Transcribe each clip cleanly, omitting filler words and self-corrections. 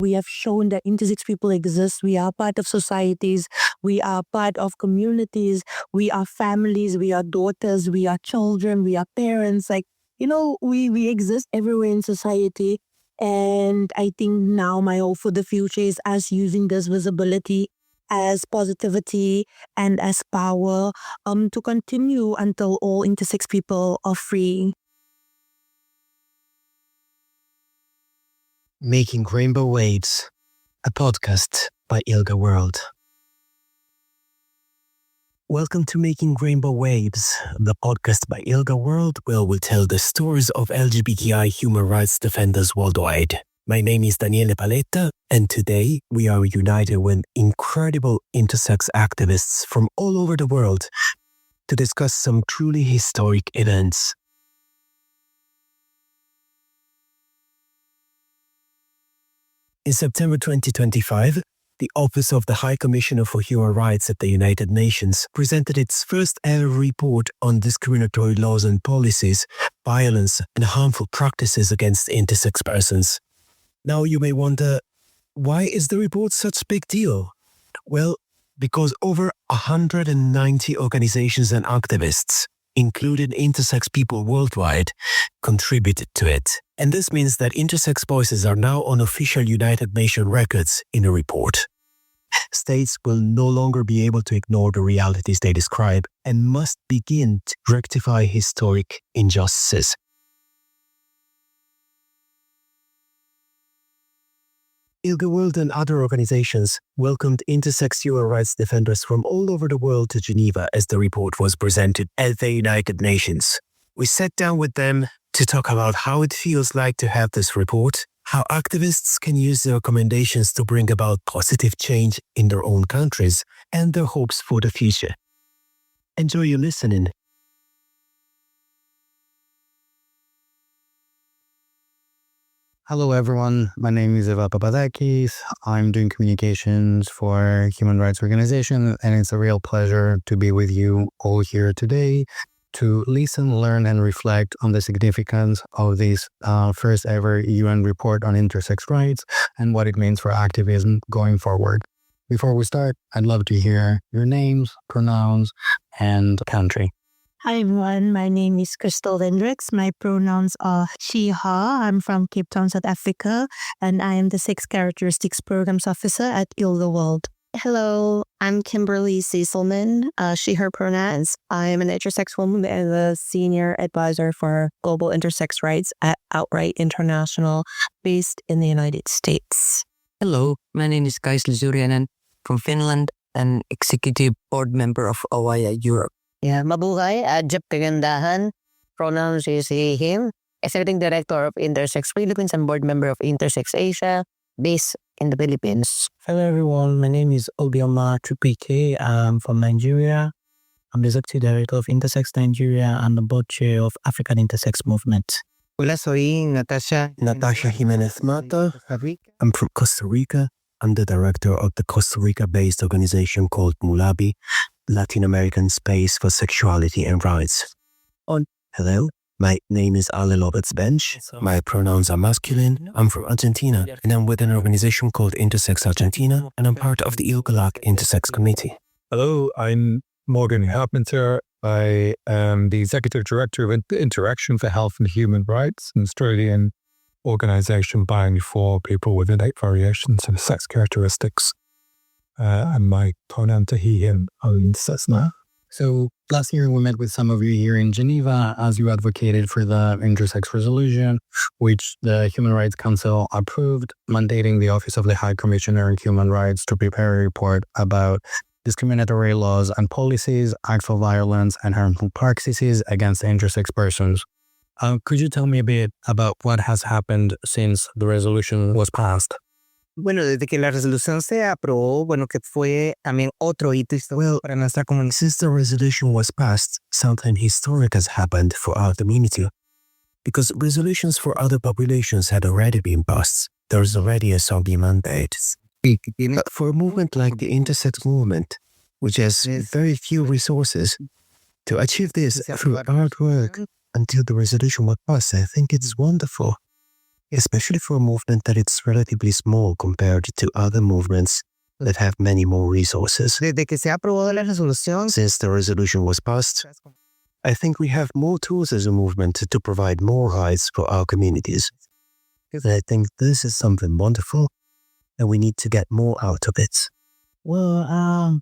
We have shown that intersex people exist. We are part of societies. We are part of communities. We are families. We are daughters. We are children. We are parents. We exist everywhere in society. And I think now my hope for the future is us using this visibility as positivity and as power to continue until all intersex people are free. Making Rainbow Waves, a podcast by ILGA World. Welcome to Making Rainbow Waves, the podcast by ILGA World, where we'll tell the stories of LGBTI human rights defenders worldwide. My name is Daniele Paletta, and today we are united with incredible intersex activists from all over the world to discuss some truly historic events. In September 2025, the Office of the High Commissioner for Human Rights at the United Nations presented its first ever report on discriminatory laws and policies, violence, and harmful practices against intersex persons. Now you may wonder, why is the report such a big deal? Well, because over 190 organizations and activists, including intersex people worldwide, contributed to it. And this means that intersex voices are now on official United Nations records in a report. States will no longer be able to ignore the realities they describe and must begin to rectify historic injustices. ILGA World and other organizations welcomed intersex human rights defenders from all over the world to Geneva as the report was presented at the United Nations. We sat down with them to talk about how it feels like to have this report, how activists can use the recommendations to bring about positive change in their own countries, and their hopes for the future. Enjoy your listening. Hello, everyone. My name is Eva Papadakis. I'm doing communications for human rights organization, and it's a real pleasure to be with you all here today to listen, learn, and reflect on the significance of this first ever UN report on intersex rights and what it means for activism going forward. Before we start, I'd love to hear your names, pronouns, and country. Hi everyone, my name is Crystal Hendricks. My pronouns are she, her. I'm from Cape Town, South Africa, and I am the Sex Characteristics Programs Officer at ILGA World. Hello, I'm Kimberly Cecilman, she, her pronouns. I'm an intersex woman and a senior advisor for global intersex rights at Outright International, based in the United States. Hello, my name is Kaisli Zurianen from Finland, an executive board member of ILGA Europe. Yeah, mabuhay, Jep Kagandahan, pronouns is he, him, executive director of Intersex Philippines and board member of Intersex Asia, based in the Philippines. Hello everyone, my name is Obioma Tripite. I'm from Nigeria. I'm the executive director of Intersex Nigeria and the board chair of African Intersex Movement. Hola, soy Natasha Jimenez Mata. I'm from Costa Rica. I'm the director of the Costa Rica-based organization called MULABI, Latin American Space for Sexuality and Rights. Hello, my name is Ale Lopez Bench. My pronouns are masculine. I'm from Argentina, and I'm with an organization called Intersex Argentina, and I'm part of the ILGA Intersex Committee. Hello, I'm Morgan Carpenter. I am the executive director of Interaction for Health and Human Rights, an Australian organization buying for people with innate variations in sex characteristics. And my pronoun to he, him, says now. So last year we met with some of you here in Geneva as you advocated for the intersex resolution, which the Human Rights Council approved, mandating the Office of the High Commissioner on Human Rights to prepare a report about discriminatory laws and policies, acts of violence, and harmful practices against intersex persons. Could you tell me a bit about what has happened since the resolution was passed? Bueno, desde que la resolución se aprobó, que fue también otro hito histórico para nuestra comunidad. Since the resolution was passed, something historic has happened for our community. Because resolutions for other populations had already been passed, there is already a SOGI mandate. But for a movement like the intersex movement, which has very few resources, to achieve this through hard work until the resolution was passed, I think it's wonderful. especially for a movement that it's relatively small compared to other movements that have many more resources. Desde que se ha aprobado la resolución, Since the resolution was passed, I think we have more tools as a movement to provide more rights for our communities. And I think this is something wonderful, and we need to get more out of it. Well,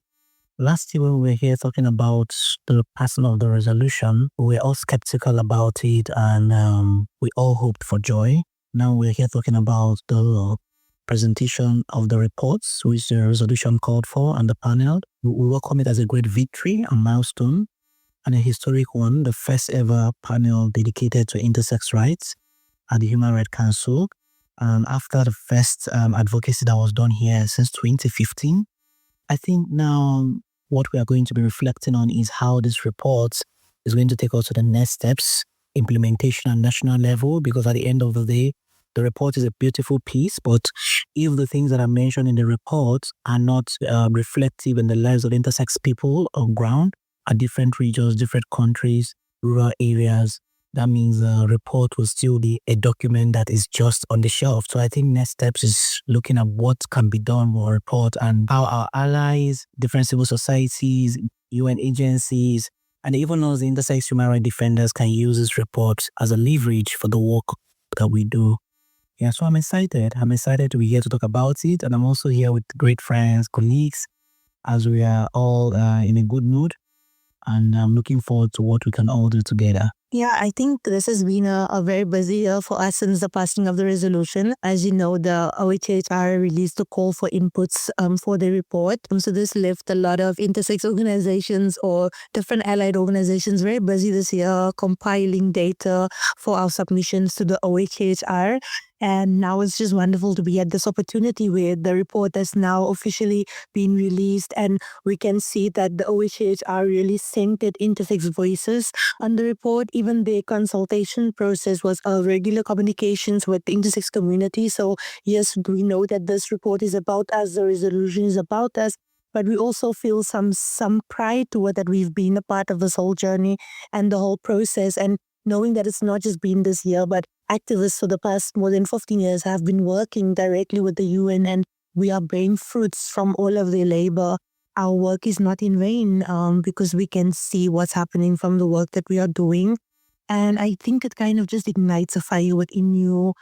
last year when we were here talking about the passing of the resolution, we were all skeptical about it and we all hoped for joy. Now we're here talking about the presentation of the reports, which the resolution called for, and the panel. We welcome it as a great victory and milestone, and a historic one, the first ever panel dedicated to intersex rights at the Human Rights Council. And after the first advocacy that was done here since 2015, I think now what we are going to be reflecting on is how this report is going to take us to the next steps, implementation at national level, because at the end of the day, the report is a beautiful piece, but if the things that are mentioned in the report are not reflective in the lives of intersex people on ground at different regions, different countries, rural areas, that means the report will still be a document that is just on the shelf. So I think next steps is looking at what can be done with a report and how our allies, different civil societies, UN agencies, and even us, the intersex human rights defenders, can use this report as a leverage for the work that we do. Yeah, so I'm excited. I'm excited to be here to talk about it. And I'm also here with great friends, colleagues, as we are all in a good mood. And I'm looking forward to what we can all do together. Yeah, I think this has been a very busy year for us since the passing of the resolution. As you know, the OHHR released a call for inputs for the report. So this left a lot of intersex organizations or different allied organizations very busy this year compiling data for our submissions to the OHHR. And now it's just wonderful to be at this opportunity where the report has now officially been released, and we can see that the OHHR really centered intersex voices on the report. Even the consultation process was regular communications with the intersex community. So yes, we know that this report is about us, the resolution is about us, but we also feel some pride to it that we've been a part of this whole journey and the whole process. And knowing that it's not just been this year, but activists for the past more than 15 years have been working directly with the UN, and we are bearing fruits from all of their labor. Our work is not in vain because we can see what's happening from the work that we are doing. And I think it kind of just ignites a fire within you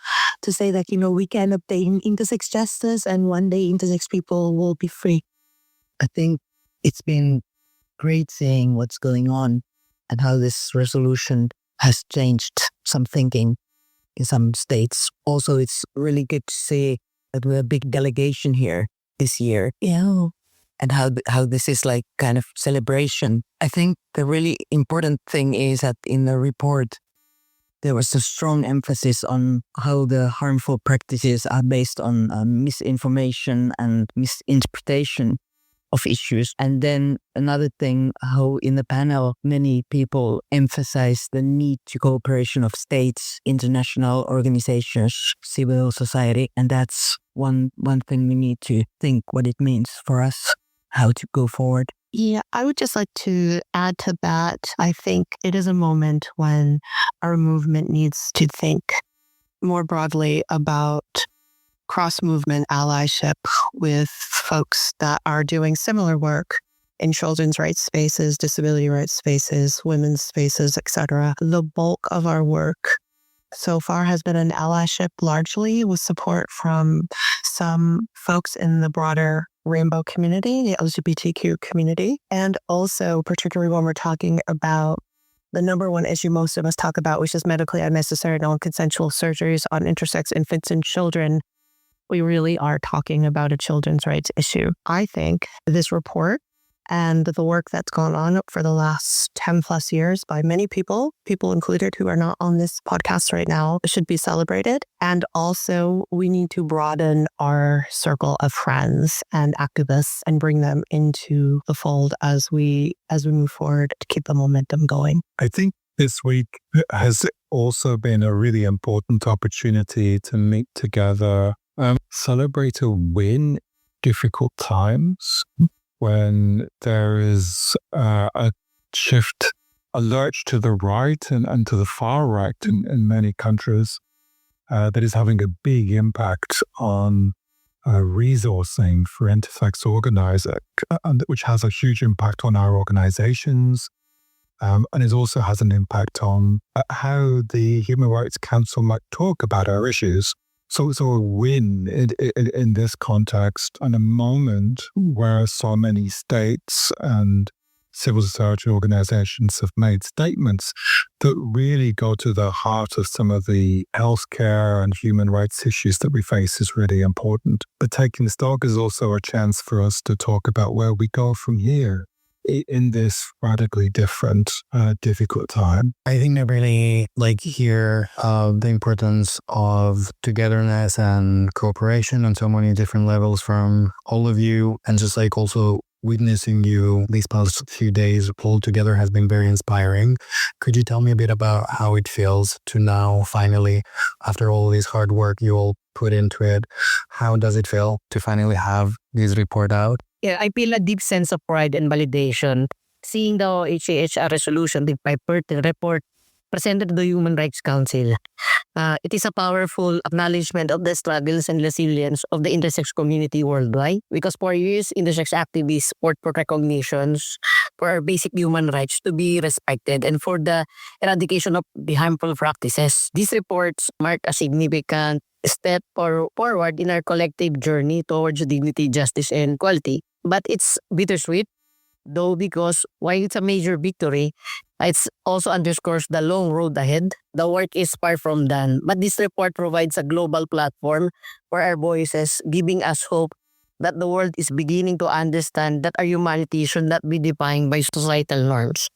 to say that, you know, we can obtain intersex justice and one day intersex people will be free. I think it's been great seeing what's going on and how this resolution has changed some thinking in some states. Also, it's really good to see that we're a big delegation here this year. Yeah. And how this is like kind of celebration. I think the really important thing is that in the report, there was a strong emphasis on how the harmful practices are based on misinformation and misinterpretation of issues. And then another thing, how in the panel, many people emphasize the need to cooperation of states, international organizations, civil society. And that's one thing we need to think what it means for us, how to go forward. Yeah, I would just like to add to that. I think it is a moment when our movement needs to think more broadly about cross-movement allyship with folks that are doing similar work in children's rights spaces, disability rights spaces, women's spaces, etc. The bulk of our work so far has been an allyship largely with support from some folks in the broader rainbow community, the LGBTQ community, and also particularly when we're talking about the number one issue most of us talk about, which is medically unnecessary non-consensual surgeries on intersex infants and children. We really are talking about a children's rights issue. I think this report and the work that's gone on for the last 10 plus years by many people included who are not on this podcast right now, should be celebrated. And also we need to broaden our circle of friends and activists and bring them into the fold as we move forward to keep the momentum going. I think this week has also been a really important opportunity to meet together, celebrate a win, difficult times, when there is a shift, a lurch to the right and to the far right in many countries. that is having a big impact on resourcing for intersex organizing, which has a huge impact on our organizations, and it also has an impact on how the Human Rights Council might talk about our issues. So it's a win in this context, and a moment where so many states and civil society organizations have made statements that really go to the heart of some of the healthcare and human rights issues that we face is really important. But taking stock is also a chance for us to talk about where we go from here in this radically different, difficult time. I think I really hear the importance of togetherness and cooperation on so many different levels from all of you, and just also witnessing you these past few days all together has been very inspiring. Could you tell me a bit about how it feels to now finally, after all this hard work you all put into it, how does it feel to finally have this report out? Yeah, I feel a deep sense of pride and validation seeing the OHCHR resolution, the bipartisan report presented to the Human Rights Council. It is a powerful acknowledgement of the struggles and resilience of the intersex community worldwide, because for years, intersex activists fought for recognitions for our basic human rights to be respected and for the eradication of the harmful practices. These reports mark a significant step forward in our collective journey towards dignity, justice, and equality. But it's bittersweet, though, because while it's a major victory, it also underscores the long road ahead. The work is far from done, but this report provides a global platform for our voices, giving us hope that the world is beginning to understand that our humanity should not be defined by societal norms.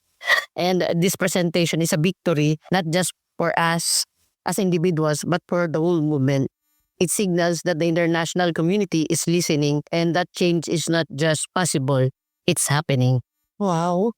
And this presentation is a victory not just for us as individuals, but for the whole movement. It signals that the international community is listening and that change is not just possible, it's happening. Wow.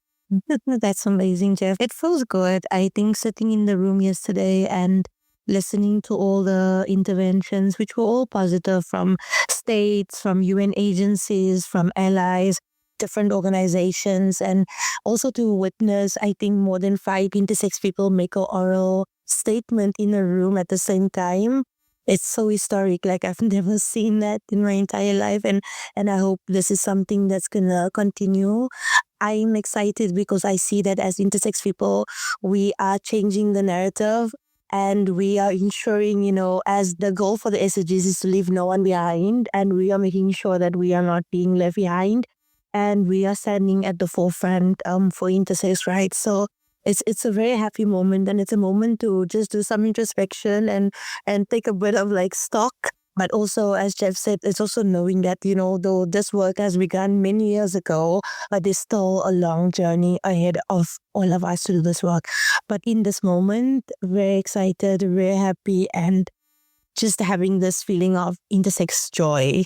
That's amazing, Jeff. It feels good. I think sitting in the room yesterday and listening to all the interventions, which were all positive from states, from UN agencies, from allies, different organizations, and also to witness, I think, more than 5 intersex people make an oral statement in a room at the same time. It's so historic. I've never seen that in my entire life, and I hope this is something that's gonna continue. I'm excited because I see that as intersex people, we are changing the narrative and we are ensuring, as the goal for the SDGs is to leave no one behind, and we are making sure that we are not being left behind, and we are standing at the forefront for intersex rights. So it's a very happy moment, and it's a moment to just do some introspection and take a bit of stock. But also, as Jeff said, it's also knowing that, though this work has begun many years ago, but there's still a long journey ahead of all of us to do this work. But in this moment, very excited, very happy, and just having this feeling of intersex joy,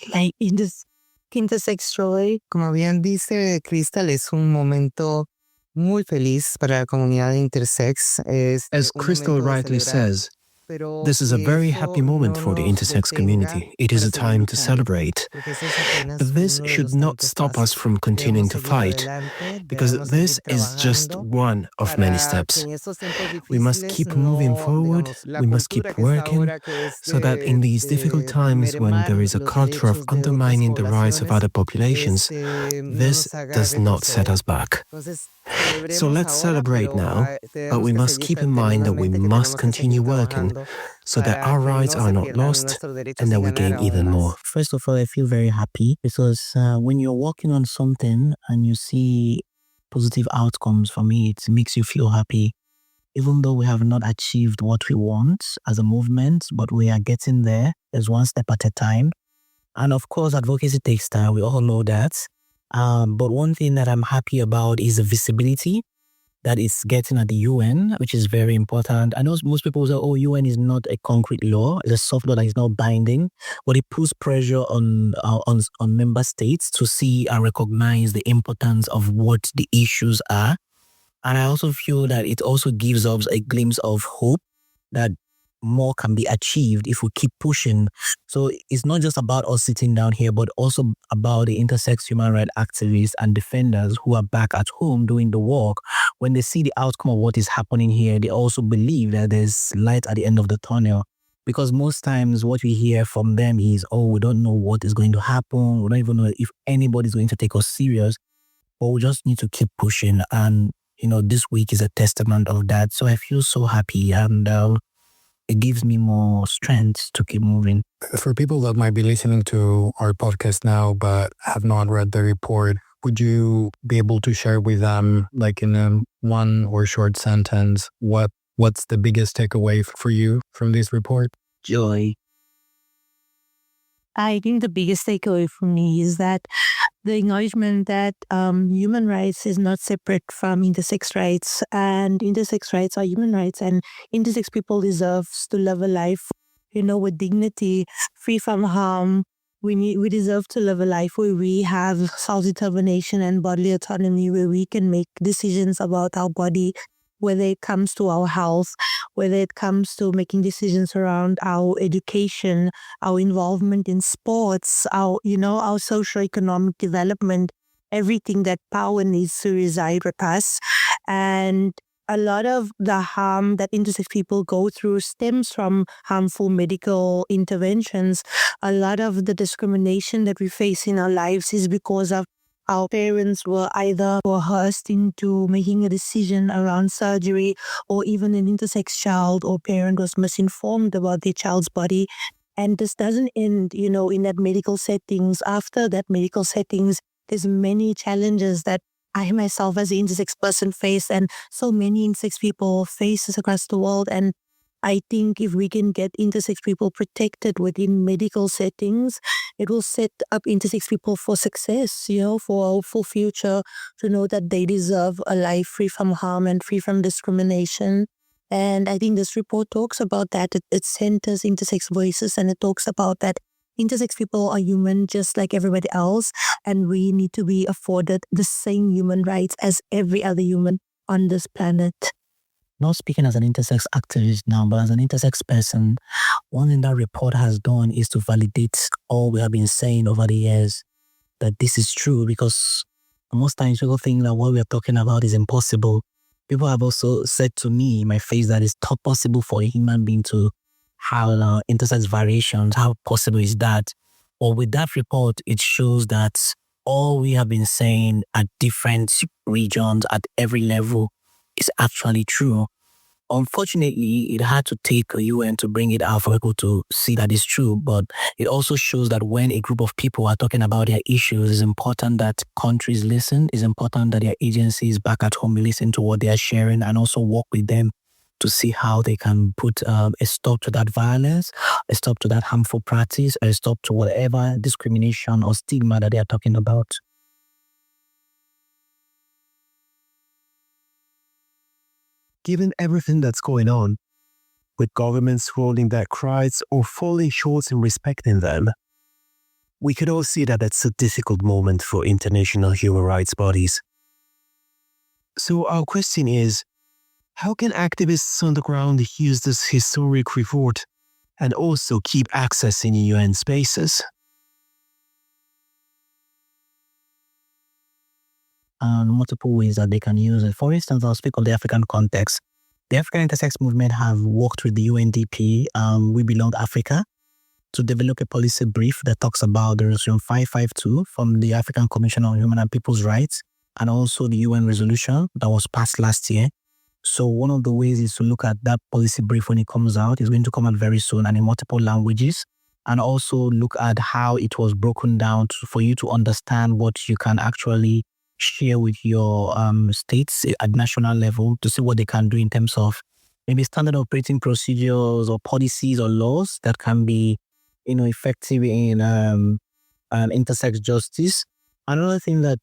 intersex joy. Como bien dice Crystal, es un momento muy feliz para la comunidad intersex. As Crystal rightly says, this is a very happy moment for the intersex community. It is a time to celebrate. But this should not stop us from continuing to fight, because this is just one of many steps. We must keep moving forward, we must keep working, so that in these difficult times when there is a culture of undermining the rights of other populations, this does not set us back. So let's celebrate now, but we must keep in mind that we must continue working so that our rights are not lost and that we gain even more. First of all, I feel very happy because when you're working on something and you see positive outcomes, for me, it makes you feel happy. Even though we have not achieved what we want as a movement, but we are getting there. There's one step at a time. And of course, advocacy takes time. We all know that. But one thing that I'm happy about is the visibility that it's getting at the UN, which is very important. I know most people say, UN is not a concrete law. It's a soft law that is not binding, but it puts pressure on member states to see and recognize the importance of what the issues are. And I also feel that it also gives us a glimpse of hope that more can be achieved if we keep pushing. So it's not just about us sitting down here, but also about the intersex human rights activists and defenders who are back at home doing the work. When they see the outcome of what is happening here, they also believe that there's light at the end of the tunnel. Because most times what we hear from them is, oh, we don't know what is going to happen. We don't even know if anybody's going to take us serious, but we just need to keep pushing. And, this week is a testament of that. So I feel so happy, and it gives me more strength to keep moving. For people that might be listening to our podcast now but have not read the report, would you be able to share with them, like in a one or short sentence, what's the biggest takeaway for you from this report? Joy. I think the biggest takeaway for me is that the acknowledgement that human rights is not separate from intersex rights, and intersex rights are human rights, and intersex people deserve to live a life, with dignity, free from harm. We deserve to live a life where we have self-determination and bodily autonomy, where we can make decisions about our body, whether it comes to our health, whether it comes to making decisions around our education, our involvement in sports, our socioeconomic development, everything. That power needs to reside with us. And a lot of the harm that intersex people go through stems from harmful medical interventions. A lot of the discrimination that we face in our lives is because of our parents were either coerced into making a decision around surgery, or even an intersex child or parent was misinformed about their child's body. And this doesn't end, in that medical settings. After that medical settings, there's many challenges that I myself as an intersex person face, and so many intersex people faces across the world. And I think if we can get intersex people protected within medical settings, it will set up intersex people for success, for a full future, to know that they deserve a life free from harm and free from discrimination. And I think this report talks about that. It centers intersex voices, and it talks about that intersex people are human just like everybody else, and we need to be afforded the same human rights as every other human on this planet. Not speaking as an intersex activist now, but as an intersex person, one thing that report has done is to validate all we have been saying over the years, that this is true, because most times people think that what we are talking about is impossible. People have also said to me in my face that it's not possible for a human being to have intersex variations. How possible is that? Or with that report, it shows that all we have been saying at different regions, at every level, is actually true. Unfortunately, it had to take a UN to bring it out for people to see that it's true, but it also shows that when a group of people are talking about their issues, it's important that countries listen, it's important that their agencies back at home listen to what they are sharing, and also work with them to see how they can put a stop to that violence, a stop to that harmful practice, a stop to whatever discrimination or stigma that they are talking about. Given everything that's going on, with governments rolling back rights or falling short in respecting them, we could all see that it's a difficult moment for international human rights bodies. So our question is, how can activists on the ground use this historic report and also keep accessing UN spaces? Multiple ways that they can use it. For instance, I'll speak of the African context. The African Intersex Movement have worked with the UNDP, We Belong Africa, to develop a policy brief that talks about the Resolution 552 from the African Commission on Human and People's Rights, and also the UN resolution that was passed last year. So one of the ways is to look at that policy brief when it comes out. It's going to come out very soon and in multiple languages, and also look at how it was broken down for you to understand what you can actually share with your states at national level, to see what they can do in terms of maybe standard operating procedures or policies or laws that can be, effective in intersex justice. Another thing that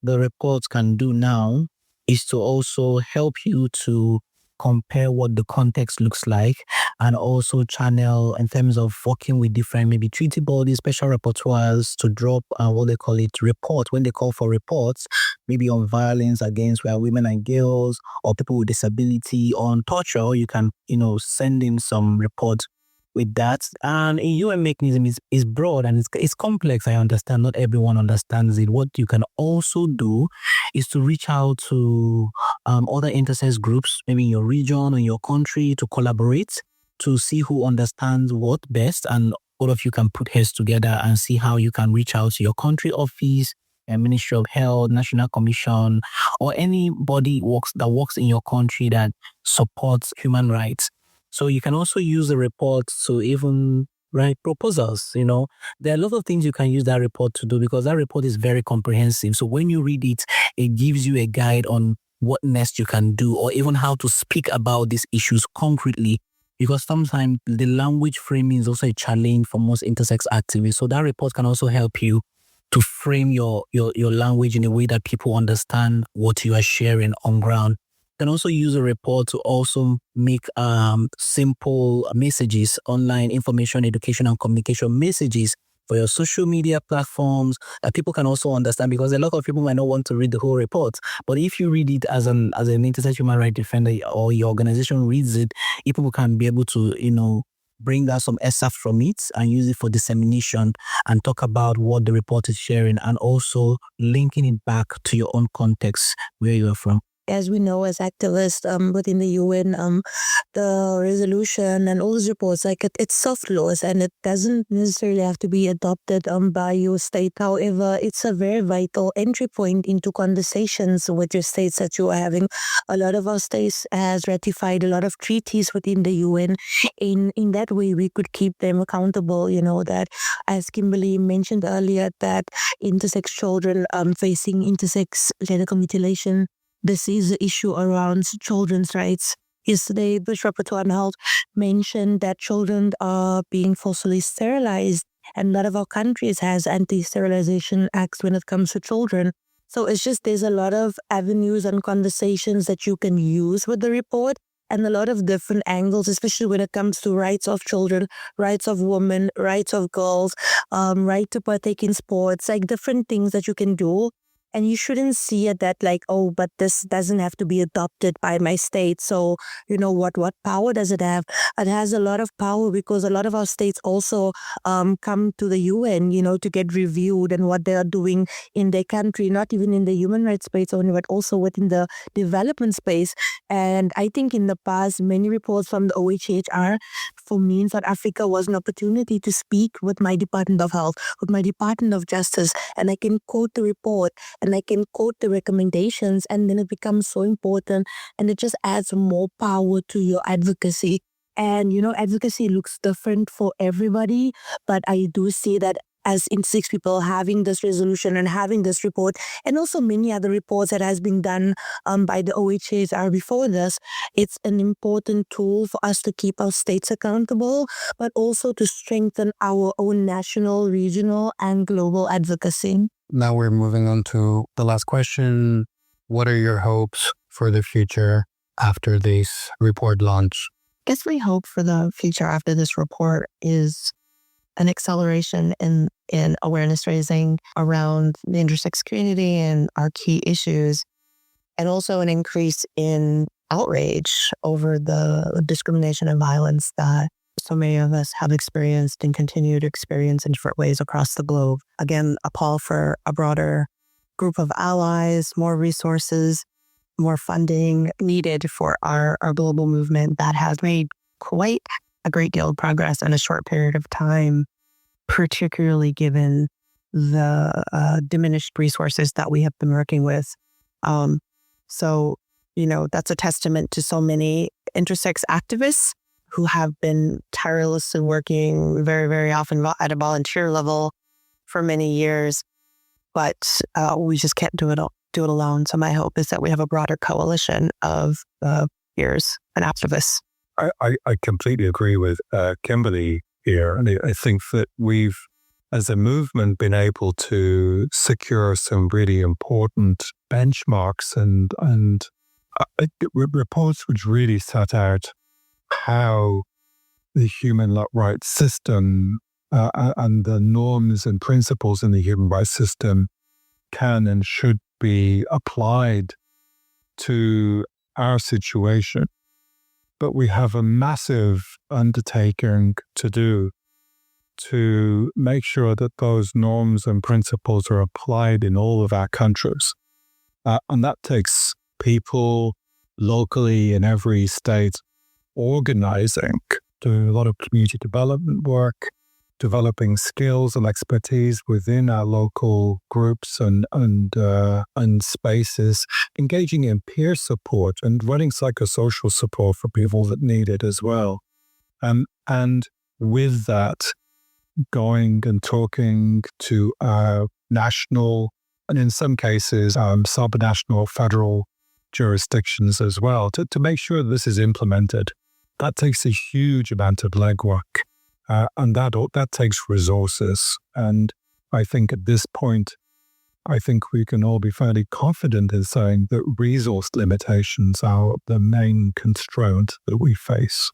the report can do now is to also help you to compare what the context looks like, and also channel in terms of working with different maybe treaty bodies, special rapporteurs to drop what they call it report, when they call for reports, maybe on violence against women and girls or people with disability, on torture. You can, send in some reports with that. And a UN mechanism is broad and it's complex. I understand not everyone understands it. What you can also do is to reach out to other intersex groups, maybe in your region or in your country, to collaborate, to see who understands what best, and all of you can put heads together and see how you can reach out to your country office, Ministry of Health, National Commission, or anybody that works in your country that supports human rights. So you can also use the report to even write proposals. There are a lot of things you can use that report to do, because that report is very comprehensive. So when you read it, it gives you a guide on what next you can do, or even how to speak about these issues concretely, because sometimes the language framing is also a challenge for most intersex activists. So that report can also help you to frame your language in a way that people understand what you are sharing on ground. You can also use a report to also make simple messages, online information, education, and communication messages for your social media platforms that people can also understand, because a lot of people might not want to read the whole report. But if you read it as an intersex human rights defender, or your organization reads it, people can be able to, bring out some excerpt from it and use it for dissemination, and talk about what the report is sharing, and also linking it back to your own context where you are from. As we know, as activists within the UN, the resolution and all those reports, it's soft laws, and it doesn't necessarily have to be adopted by your state. However, it's a very vital entry point into conversations with your states that you are having. A lot of our states has ratified a lot of treaties within the UN. In that way, we could keep them accountable. That, as Kimberly mentioned earlier, that intersex children facing intersex genital mutilation, this is the issue around children's rights. Yesterday, the Rapporteur on Health mentioned that children are being forcibly sterilized, and a lot of our countries has anti-sterilization acts when it comes to children. So it's just, there's a lot of avenues and conversations that you can use with the report, and a lot of different angles, especially when it comes to rights of children, rights of women, rights of girls, right to partake in sports, different things that you can do. And you shouldn't see it that but this doesn't have to be adopted by my state. So, what power does it have? It has a lot of power, because a lot of our states also come to the UN, to get reviewed and what they are doing in their country, not even in the human rights space only, but also within the development space. And I think in the past, many reports from the OHHR, for me in South Africa, was an opportunity to speak with my Department of Health, with my Department of Justice, and I can quote the report, and I can quote the recommendations, and then it becomes so important, and it just adds more power to your advocacy. And, advocacy looks different for everybody, but I do see that as intersex people having this resolution and having this report, and also many other reports that has been done by the OHHR before this, it's an important tool for us to keep our states accountable, but also to strengthen our own national, regional, and global advocacy. Now we're moving on to the last question. What are your hopes for the future after this report launch? I guess my hope for the future after this report is an acceleration in awareness raising around the intersex community and our key issues, and also an increase in outrage over the discrimination and violence that so many of us have experienced and continue to experience in different ways across the globe. Again, a call for a broader group of allies, more resources, more funding needed for our global movement that has made quite a great deal of progress in a short period of time, particularly given the diminished resources that we have been working with. So, that's a testament to so many intersex activists who have been tirelessly working very, very often at a volunteer level for many years, but we just can't do it alone. So my hope is that we have a broader coalition of peers and activists. I completely agree with Kimberly here. And I think that we've, as a movement, been able to secure some really important benchmarks and reports which really set out how the human rights system and the norms and principles in the human rights system can and should be applied to our situation. But we have a massive undertaking to do to make sure that those norms and principles are applied in all of our countries. And that takes people locally in every state organizing doing a lot of community development work, developing skills and expertise within our local groups and spaces, engaging in peer support and running psychosocial support for people that need it as well. And with that, going and talking to our national and in some cases subnational federal jurisdictions as well to make sure this is implemented. That takes a huge amount of legwork. And that takes resources. And I think at this point, I think we can all be fairly confident in saying that resource limitations are the main constraint that we face.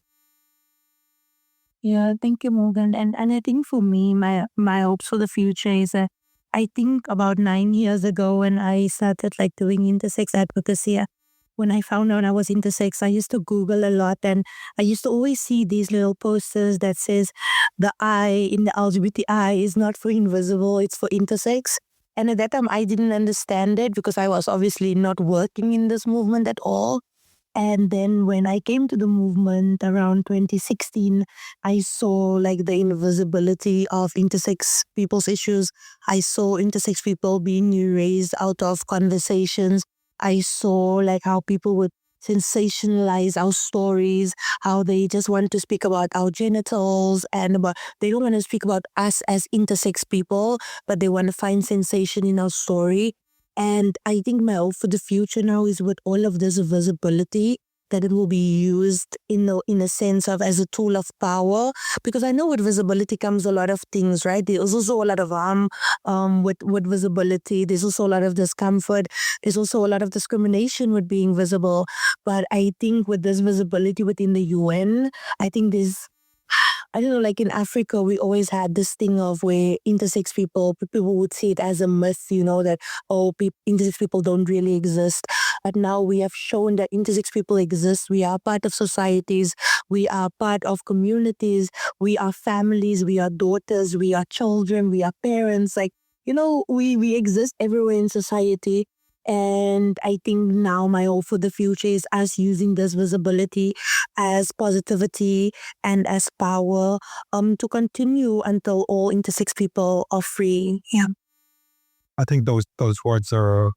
Yeah, thank you, Morgan. And I think for me, my hopes for the future is that I think about 9 years ago when I started like doing intersex advocacy, when I found out I was intersex, I used to Google a lot and I used to always see these little posters that says the I in the LGBTI is not for invisible, it's for intersex. And at that time, I didn't understand it because I was obviously not working in this movement at all. And then when I came to the movement around 2016, I saw like the invisibility of intersex people's issues. I saw intersex people being erased out of conversations. I saw like how people would sensationalize our stories, how they just want to speak about our genitals and they don't want to speak about us as intersex people, but they want to find sensation in our story. And I think my hope for the future now is with all of this visibility, that it will be used in a sense of as a tool of power. Because I know with visibility comes a lot of things, right? There's also a lot of harm with visibility. There's also a lot of discomfort. There's also a lot of discrimination with being visible. But I think with this visibility within the UN, I think there's, I don't know, like in Africa, we always had this thing of where intersex people would see it as a myth, that, intersex people don't really exist. But now we have shown that intersex people exist. We are part of societies. We are part of communities. We are families. We are daughters. We are children. We are parents. Like, we exist everywhere in society. And I think now my hope for the future is us using this visibility as positivity and as power to continue until all intersex people are free. Yeah. I think those words are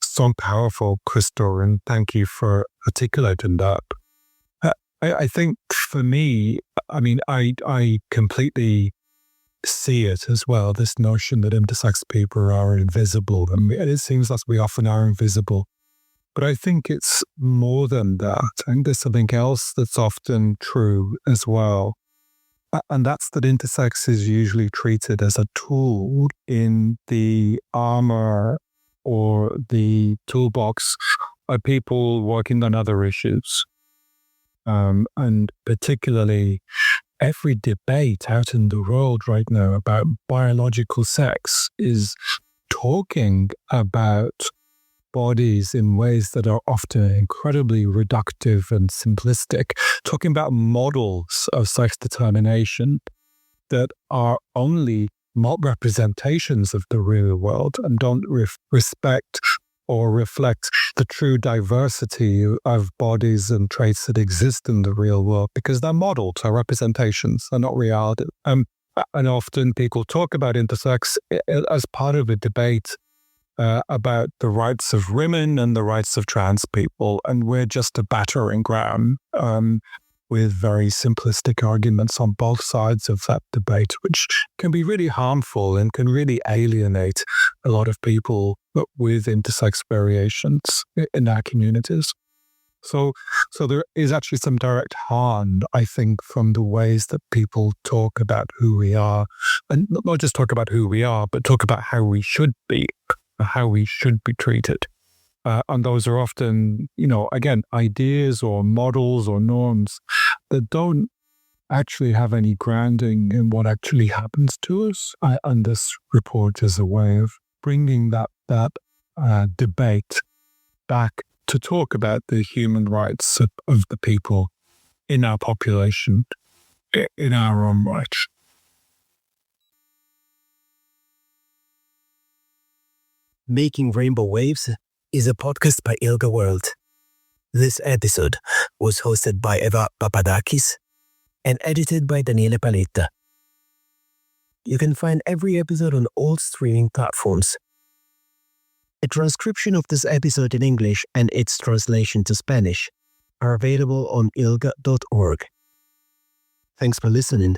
so powerful, Crystal, and thank you for articulating that. I think for me, I completely see it as well, this notion that intersex people are invisible. It seems like we often are invisible. But I think it's more than that. I think there's something else that's often true as well. And that's that intersex is usually treated as a tool in the armor or the toolbox of people working on other issues. And particularly every debate out in the world right now about biological sex is talking about bodies in ways that are often incredibly reductive and simplistic, talking about models of sex determination that are only representations of the real world and don't respect or reflect the true diversity of bodies and traits that exist in the real world, because they're models, are representations, they're not reality. And often people talk about intersex as part of a debate about the rights of women and the rights of trans people, and we're just a battering ram with very simplistic arguments on both sides of that debate, which can be really harmful and can really alienate a lot of people with intersex variations in our communities. So there is actually some direct harm, I think, from the ways that people talk about who we are, and not just talk about who we are, but talk about how we should be, how we should be treated. And those are often, again, ideas or models or norms that don't actually have any grounding in what actually happens to us. And this report is a way of bringing that debate back to talk about the human rights of the people in our population, in our own right. Making Rainbow Waves is a podcast by ILGA World. This episode was hosted by Eva Papadakis, and edited by Daniele Paletta. You can find every episode on all streaming platforms. A transcription of this episode in English and its translation to Spanish are available on ilga.org. Thanks for listening.